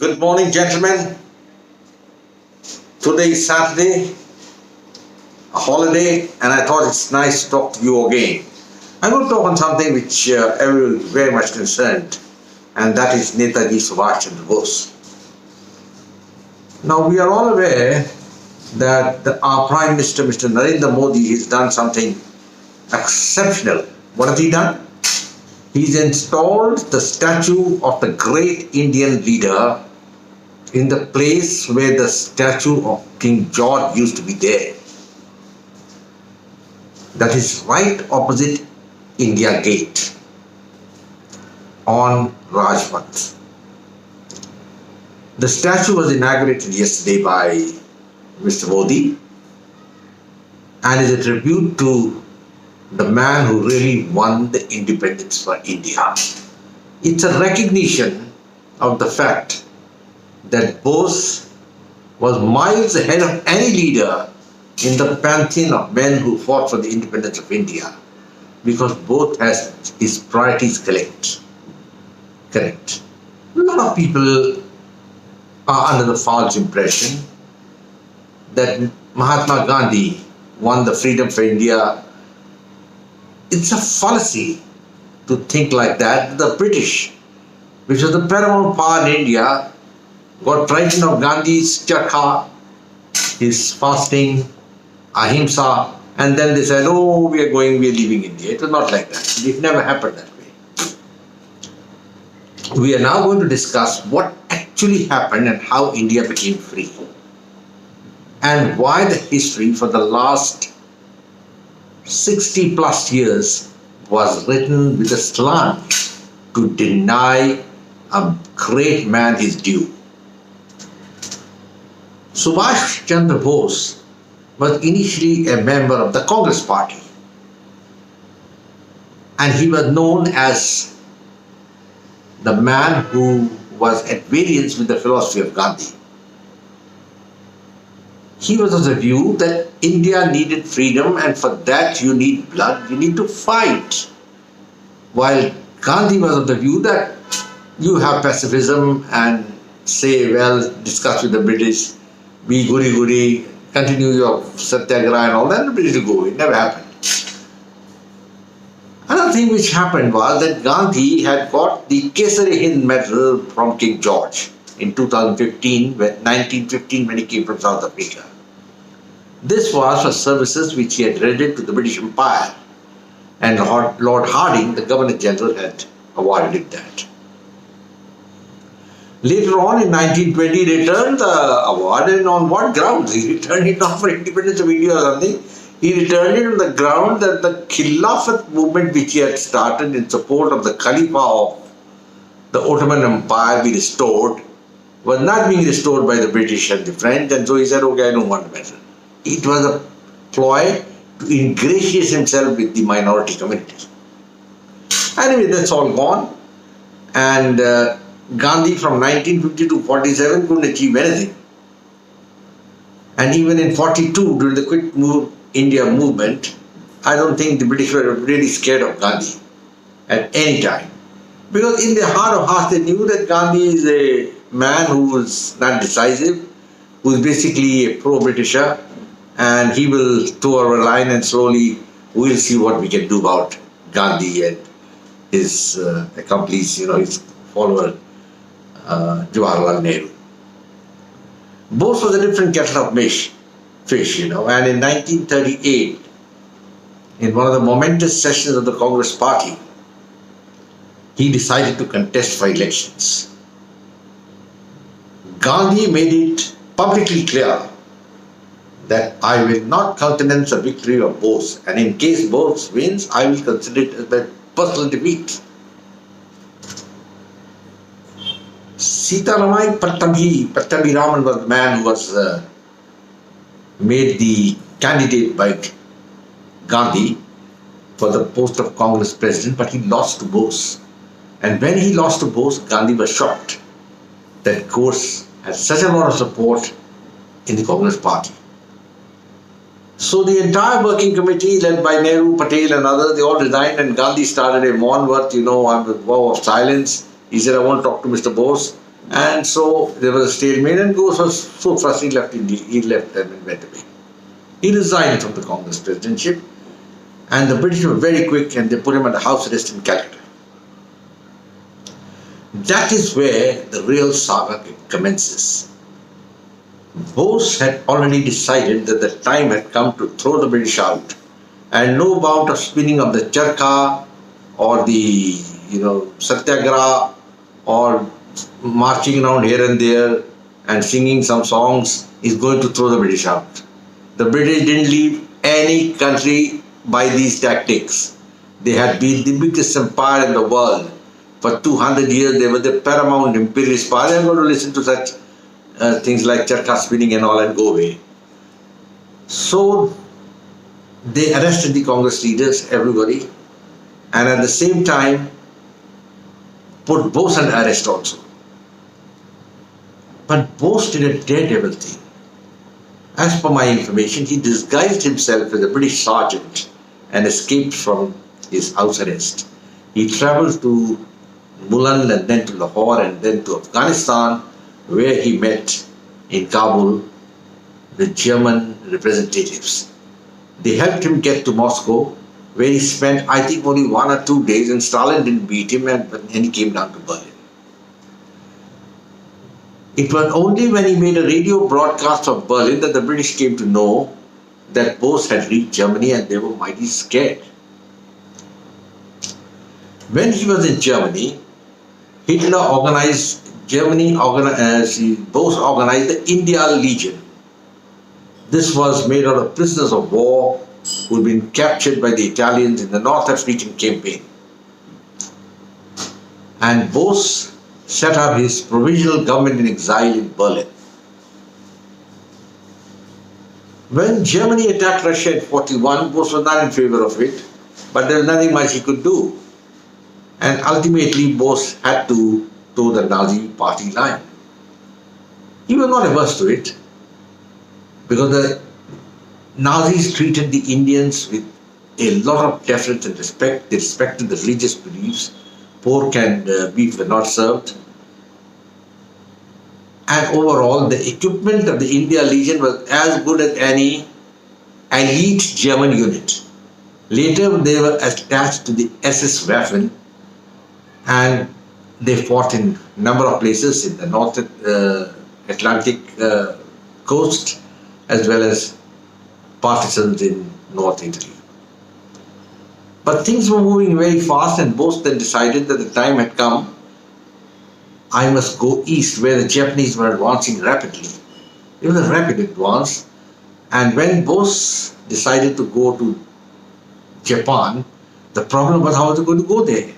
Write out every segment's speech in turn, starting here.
Good morning, gentlemen. Today is Saturday, a holiday, and I thought it's nice to talk to you again. I'm going to talk on something which everyone is very much concerned, and that is Netaji Subhas Chandra Bose. Now, we are all aware that our Prime Minister, Mr. Narendra Modi, has done something exceptional. What has he done? He's installed the statue of the great Indian leader in the place where the statue of King George used to be there. That is right opposite India Gate on Rajpath. The statue was inaugurated yesterday by Mr. Modi and is a tribute to the man who really won the independence for India. It's a recognition of the fact that Bose was miles ahead of any leader in the pantheon of men who fought for the independence of India, because both has his priorities correct. A lot of people are under the false impression that Mahatma Gandhi won the freedom for India. It's a fallacy to think like that. The British, which was the paramount power in India, got frightened of Gandhi's chakha, his fasting, ahimsa, and then they said, oh, we are leaving India. It was not like that. It never happened that way. We are now going to discuss what actually happened and how India became free, and why the history for the last 60 plus years was written with a slant to deny a great man his due. Subhas Chandra Bose was initially a member of the Congress party, and he was known as the man who was at variance with the philosophy of Gandhi. He was of the view that India needed freedom, and for that you need blood, you need to fight. While Gandhi was of the view that you have pacifism and say, well, discuss with the British, be guri, continue your satyagraha and all that, the British will go. It never happened. Another thing which happened was that Gandhi had got the Kesari Hind medal from King George in 1915 when he came from South Africa. This was for services which he had rendered to the British Empire, and Lord Hardinge, the Governor General, had awarded him that. Later on in 1920, he returned the award, and on what grounds? He returned it not for independence of India or something. He returned it on the ground that the Khilafat movement which he had started in support of the Khalifa of the Ottoman Empire be restored was not being restored by the British and the French, and so he said, okay, I don't want the medal. It was a ploy to ingratiate himself with the minority community. Anyway, that's all gone, and Gandhi from 1950 to 47 couldn't achieve anything. And even in 42, during the Quit India movement, I don't think the British were really scared of Gandhi at any time. Because in their heart of hearts, they knew that Gandhi is a man who was not decisive, who is basically a pro-Britisher, and he will toe our line, and slowly we'll see what we can do about Gandhi and his accomplice, his follower, Jawaharlal Nehru. Bose was a different kettle of fish, and in 1938, in one of the momentous sessions of the Congress party, he decided to contest for elections. Gandhi made it publicly clear that I will not countenance a victory of Bose, and in case Bose wins, I will consider it as a personal defeat. Sitaramai Pattabhiraman was the man who was made the candidate by Gandhi for the post of Congress president, but he lost to Bose. And when he lost to Bose, Gandhi was shocked that Bose had such a lot of support in the Congress party. So the entire working committee, led by Nehru, Patel and others, they all resigned, and Gandhi started a Maunvat, a vow of silence. He said, I won't talk to Mr. Bose. And so there was a stalemate, and Bose was so frustrated, he left them and went away. He resigned from the Congress presidentship, and the British were very quick and they put him under house arrest in Calcutta. That is where the real saga commences. Bose had already decided that the time had come to throw the British out, and no amount of spinning of the charkha or the satyagraha or marching around here and there and singing some songs is going to throw the British out. The British didn't leave any country by these tactics. They had been the biggest empire in the world. For 200 years, they were the paramount imperialist power. They were going to listen to such things like charkha spinning and all and go away. So they arrested the Congress leaders, everybody, and at the same time put Bose under arrest also. But Bose did a daredevil thing. As per my information, he disguised himself as a British sergeant and escaped from his house arrest. He travelled to Mulund and then to Lahore and then to Afghanistan, where he met in Kabul the German representatives. They helped him get to Moscow, where he spent, I think, only 1 or 2 days, and Stalin didn't beat him, and he came down to Berlin. It was only when he made a radio broadcast of Berlin that the British came to know that Bose had reached Germany, and they were mighty scared. When he was in Germany, Bose organized the India Legion. This was made out of prisoners of war who had been captured by the Italians in the North African campaign. And Bose set up his provisional government in exile in Berlin. When Germany attacked Russia in 1941, Bose was not in favor of it, but there was nothing much he could do. And ultimately, Bose had to toe the Nazi party line. He was not averse to it, because the Nazis treated the Indians with a lot of deference and respect. They respected the religious beliefs. Pork and beef were not served. And overall, the equipment of the India Legion was as good as any elite German unit. Later, they were attached to the SS Waffen, and they fought in a number of places in the North Atlantic coast, as well as partisans in North Italy. But things were moving very fast, and Bose then decided that the time had come. I must go east, where the Japanese were advancing rapidly. It was a rapid advance, and when Bose decided to go to Japan, the problem was how was he going to go there?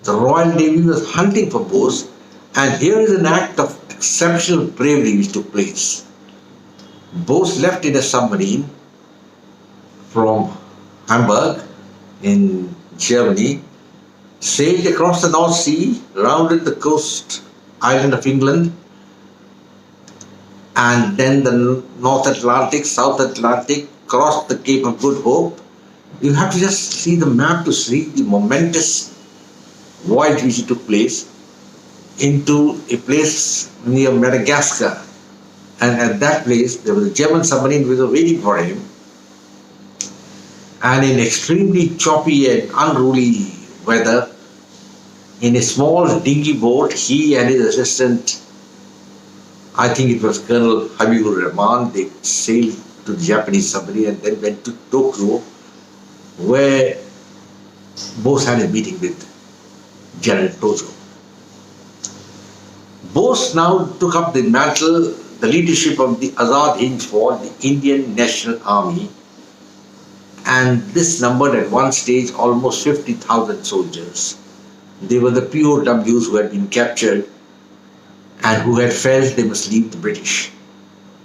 The Royal Navy was hunting for Bose, and here is an act of exceptional bravery which took place. Bose left in a submarine from Hamburg in Germany, sailed across the North Sea, rounded the coast island of England, and then the North Atlantic, South Atlantic, crossed the Cape of Good Hope. You have to just see the map to see the momentous voyage which took place into a place near Madagascar. And at that place, there was a German submarine which was waiting for him. And in extremely choppy and unruly weather, in a small dinghy boat, he and his assistant, I think it was Colonel Habibur Rahman, they sailed to the Japanese submarine and then went to Tokyo, where Bose had a meeting with General Tojo. Bose now took up the mantle, the leadership of the Azad Hind Force, the Indian National Army, and this numbered at one stage almost 50,000 soldiers. They were the POWs who had been captured and who had felt they must leave the British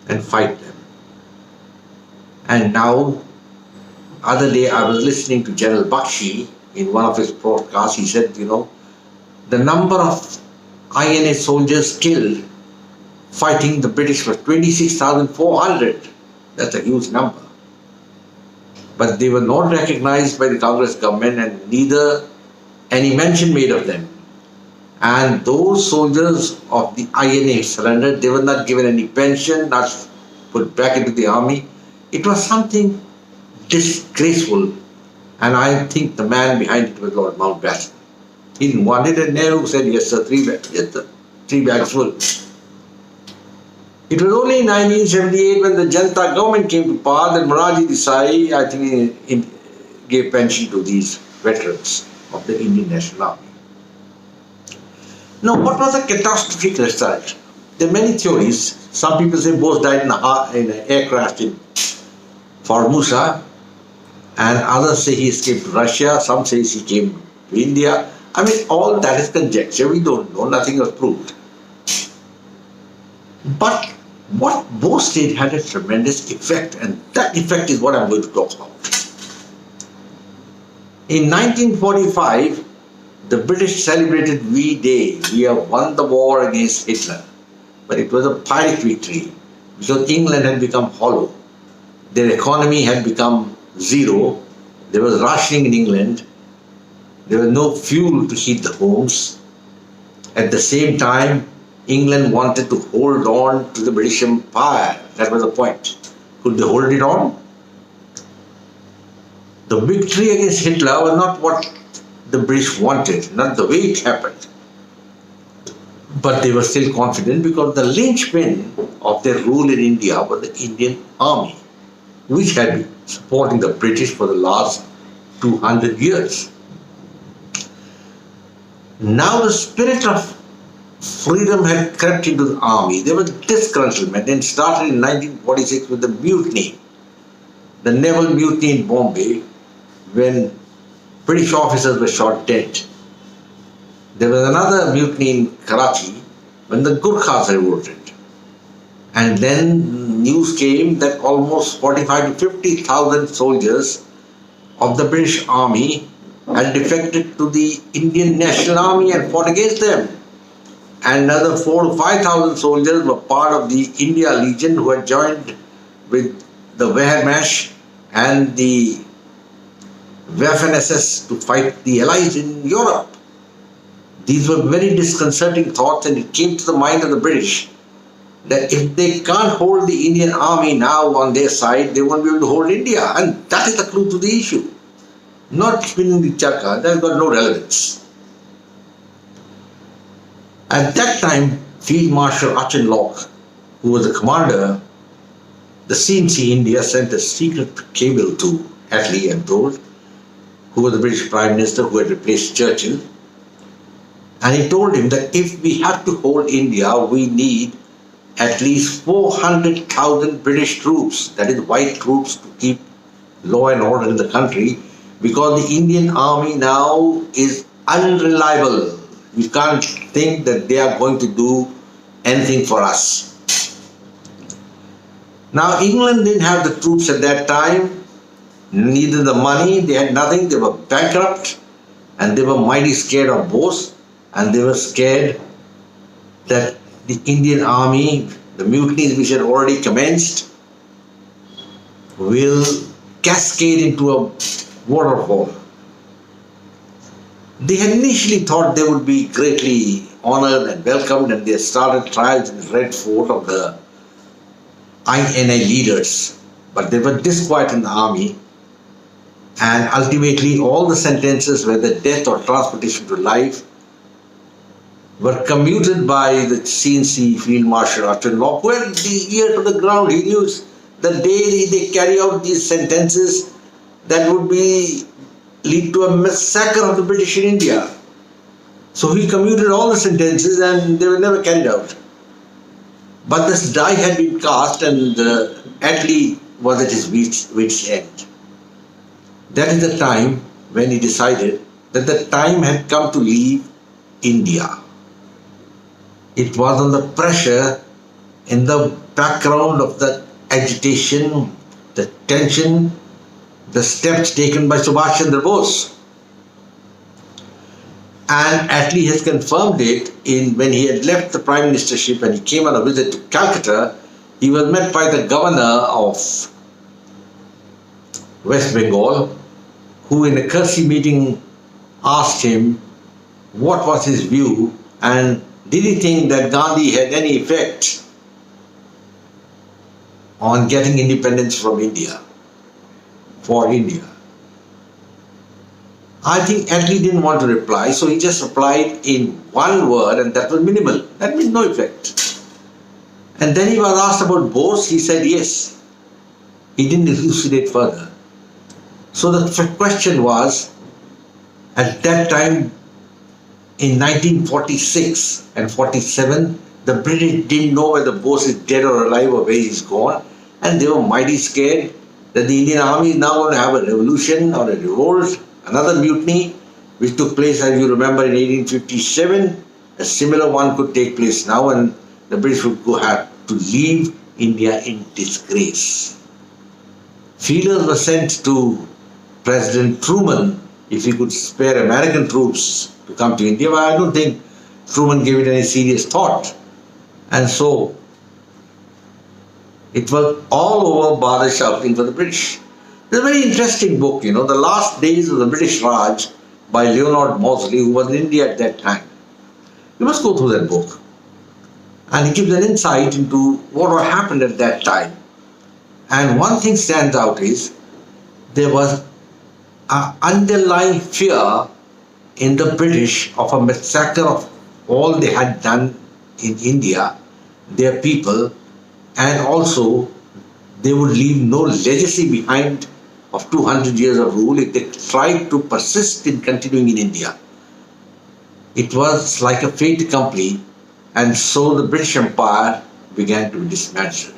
and fight them. And now, other day I was listening to General Bakshi in one of his broadcasts. He said, the number of INA soldiers killed fighting the British was 26,400. That's a huge number. But they were not recognized by the Congress government, and neither any mention made of them. And those soldiers of the INA surrendered. They were not given any pension, not put back into the army. It was something disgraceful. And I think the man behind it was Lord Mountbatten. He didn't want it, and Nehru said, yes sir, yes sir, 3 bags full. It was only in 1978 when the Janata government came to power that Morarji Desai, I think, gave pension to these veterans of the Indian National Army. Now, what was the catastrophic result? There are many theories. Some people say Bose died in an air crash in Formosa, and others say he escaped to Russia. Some say he came to India. I mean, all that is conjecture. We don't know. Nothing was proved. But what Bose did had a tremendous effect, and that effect is what I'm going to talk about. In 1945, the British celebrated V-Day. We have won the war against Hitler. But it was a Pyrrhic victory because England had become hollow. Their economy had become zero. There was rationing in England. There was no fuel to heat the homes. At the same time, England wanted to hold on to the British Empire. That was the point. Could they hold it on? The victory against Hitler was not what the British wanted, not the way it happened. But they were still confident because the linchpin of their rule in India was the Indian Army, which had been supporting the British for the last 200 years. Now the spirit of freedom had crept into the army. There was disgruntlement and started in 1946 with the mutiny, the naval mutiny in Bombay, when British officers were shot dead. There was another mutiny in Karachi when the Gurkhas revolted. And then news came that almost 45 to 50,000 soldiers of the British Army had defected to the Indian National Army and fought against them. And another 4,000 to 5,000 soldiers were part of the India Legion who had joined with the Wehrmacht and the Waffen-SS to fight the Allies in Europe. These were very disconcerting thoughts, and it came to the mind of the British that if they can't hold the Indian Army now on their side, they won't be able to hold India. And that is the clue to the issue. Not spinning the chaka, that has got no relevance. At that time, Field Marshal Locke, who was the commander, the CNC India sent a secret cable to Attlee, I'm told, who was the British Prime Minister who had replaced Churchill. And he told him that if we have to hold India, we need at least 400,000 British troops, that is white troops, to keep law and order in the country, because the Indian army now is unreliable. We can't think that they are going to do anything for us. Now, England didn't have the troops at that time, neither the money, they had nothing, they were bankrupt, and they were mighty scared of Bose, and they were scared that the Indian army, the mutinies which had already commenced, will cascade into a waterfall. They had initially thought they would be greatly honored and welcomed, and they started trials in the Red Fort of the INA leaders, but they were disquiet in the army, and ultimately all the sentences, whether death or transportation to life, were commuted by the CNC Field Marshal Locke, who had the ear to the ground. He knew the day they carry out these sentences, that would lead to a massacre of the British in India. So he commuted all the sentences and they were never carried out. But this die had been cast, and Attlee was at his wit's end. That is the time when he decided that the time had come to leave India. It was on the pressure, in the background of the agitation, the tension, the steps taken by Subhas Chandra Bose. And Attlee has confirmed it when he had left the Prime Ministership and he came on a visit to Calcutta. He was met by the governor of West Bengal, who in a courtesy meeting asked him what was his view And did he think that Gandhi had any effect on getting independence from India, for India? I think Attlee didn't want to reply, so he just replied in one word, and that was minimal. That means no effect. And then he was asked about Bose, he said yes. He didn't elucidate further. So the question was, at that time, in 1946 and 47, the British didn't know whether Bose is dead or alive or where he's gone, and they were mighty scared that the Indian army is now going to have a revolution or a revolt, another mutiny, which took place, as you remember, in 1857. A similar one could take place now, and the British would have to leave India in disgrace. Feelers were sent to President Truman if he could spare American troops to come to India, but I don't think Truman gave it any serious thought. And so it was all over bar the shouting for the British. It's a very interesting book, The Last Days of the British Raj by Leonard Mosley, who was in India at that time. You must go through that book. And he gives an insight into what happened at that time. And one thing stands out is there was an underlying fear in the British of a massacre of all they had done in India, their people, and also they would leave no legacy behind of 200 years of rule if they tried to persist in continuing in India. It was like a fait accompli, and so the British Empire began to be dismantled.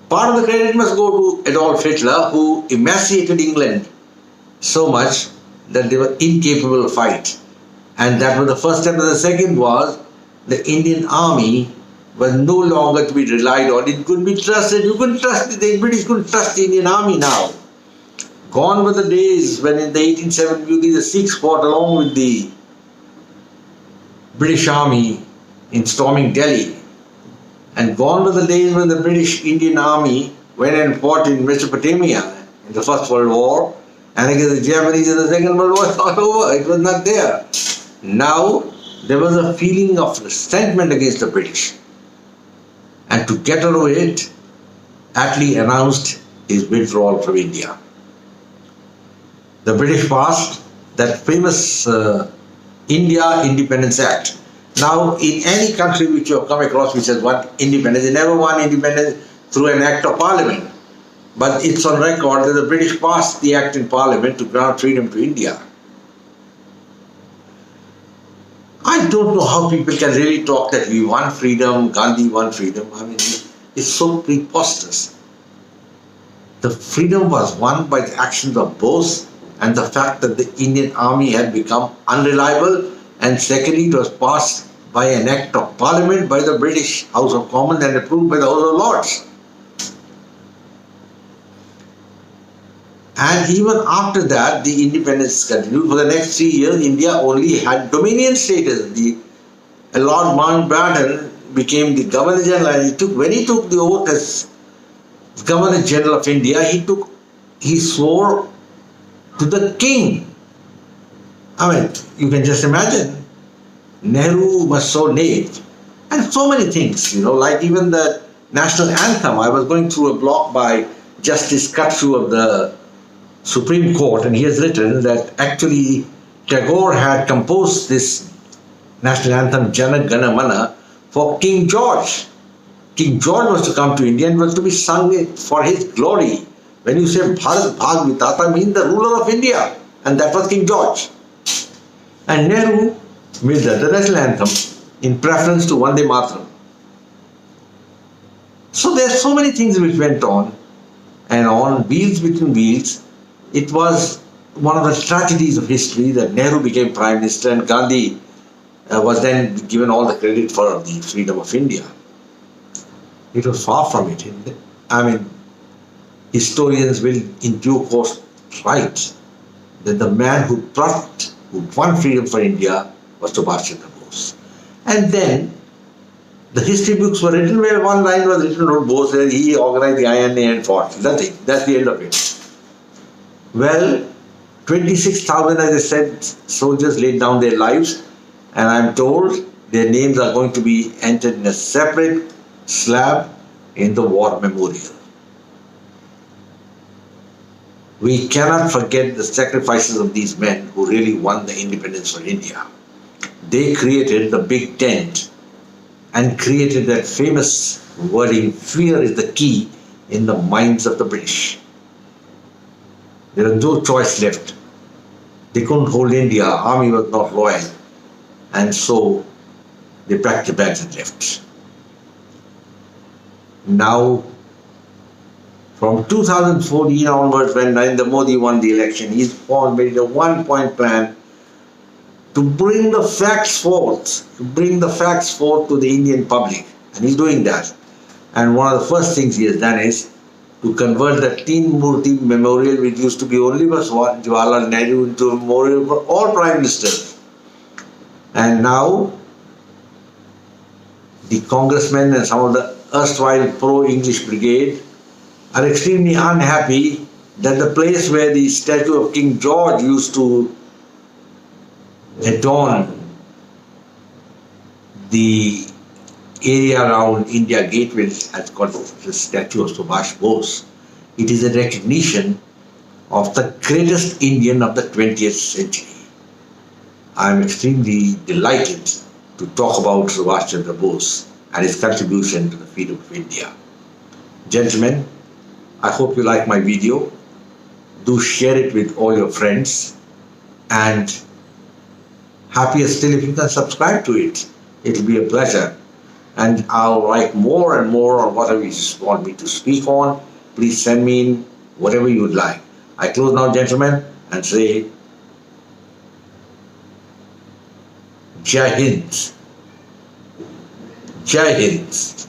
Part of the credit must go to Adolf Hitler, who emaciated England so much that they were incapable of fight. And that was the first step. And the second was the Indian army was no longer to be relied on. It couldn't be trusted. You couldn't trust it. The British couldn't trust the Indian army now. Gone were the days when in the 1870s the Sikhs fought along with the British army in storming Delhi. And gone were the days when the British Indian army went and fought in Mesopotamia in the First World War, and against the Japanese in the Second World War. It's all over. It was not there. Now there was a feeling of resentment against the British. And to get over it, Attlee announced his withdrawal from India. The British passed that famous India Independence Act. Now, in any country which you have come across which has won independence, they never won independence through an act of parliament. But it's on record that the British passed the act in parliament to grant freedom to India. I don't know how people can really talk that we won freedom, Gandhi won freedom. I mean, it's so preposterous. The freedom was won by the actions of Bose and the fact that the Indian army had become unreliable, and secondly, it was passed by an act of parliament by the British House of Commons and approved by the House of Lords. And even after that, the independence continued. For the next 3 years, India only had dominion status. Lord Mountbatten became the Governor General, and when he took the oath as Governor General of India, he swore to the king. I mean, you can just imagine. Nehru was so naive. And so many things, like even the national anthem. I was going through a block by Justice Katsu of the Supreme Court, and he has written that actually Tagore had composed this national anthem, Jana Gana Mana, for King George. King George was to come to India and was to be sung for his glory. When you say Bharat Bhag Vitata, means the ruler of India, and that was King George. And Nehru made the national anthem in preference to Vande Mataram. So there are so many things which went on and on, wheels between wheels. It was one of the tragedies of history that Nehru became Prime Minister and Gandhi was then given all the credit for the freedom of India. It was far from it. I mean, historians will in due course write that the man who won freedom for India was Subhas Chandra Bose. And then the history books were written where one line was written about Bose that he organized the INA and fought. Nothing. That's the end of it. Well, 26,000, as I said, soldiers laid down their lives, and I'm told their names are going to be entered in a separate slab in the war memorial. We cannot forget the sacrifices of these men who really won the independence for India. They created the big tent and created that famous wording, fear is the key, in the minds of the British. There was no choice left. They couldn't hold India, army was not loyal, and so they packed their bags and left. Now, from 2014 onwards, when Narendra Modi won the election, he's made a one-point plan to bring the facts forth, to the Indian public, and he's doing that. And one of the first things he has done is to convert the Teen Murti Memorial, which used to be only for Jawaharlal Nehru, into a memorial for all prime ministers. And now, the congressmen and some of the erstwhile pro-English brigade are extremely unhappy that the place where the statue of King George used to adorn the area around India Gateway has got the statue of Subhas Bose. It is a recognition of the greatest Indian of the 20th century. I am extremely delighted to talk about Subhas Chandra Bose and his contribution to the freedom of India. Gentlemen, I hope you like my video. Do share it with all your friends, and happier still if you can subscribe to it. It will be a pleasure. And I'll write more and more on whatever you want me to speak on. Please send me in whatever you would like. I close now, gentlemen, and say Jai Hind. Jai Hind.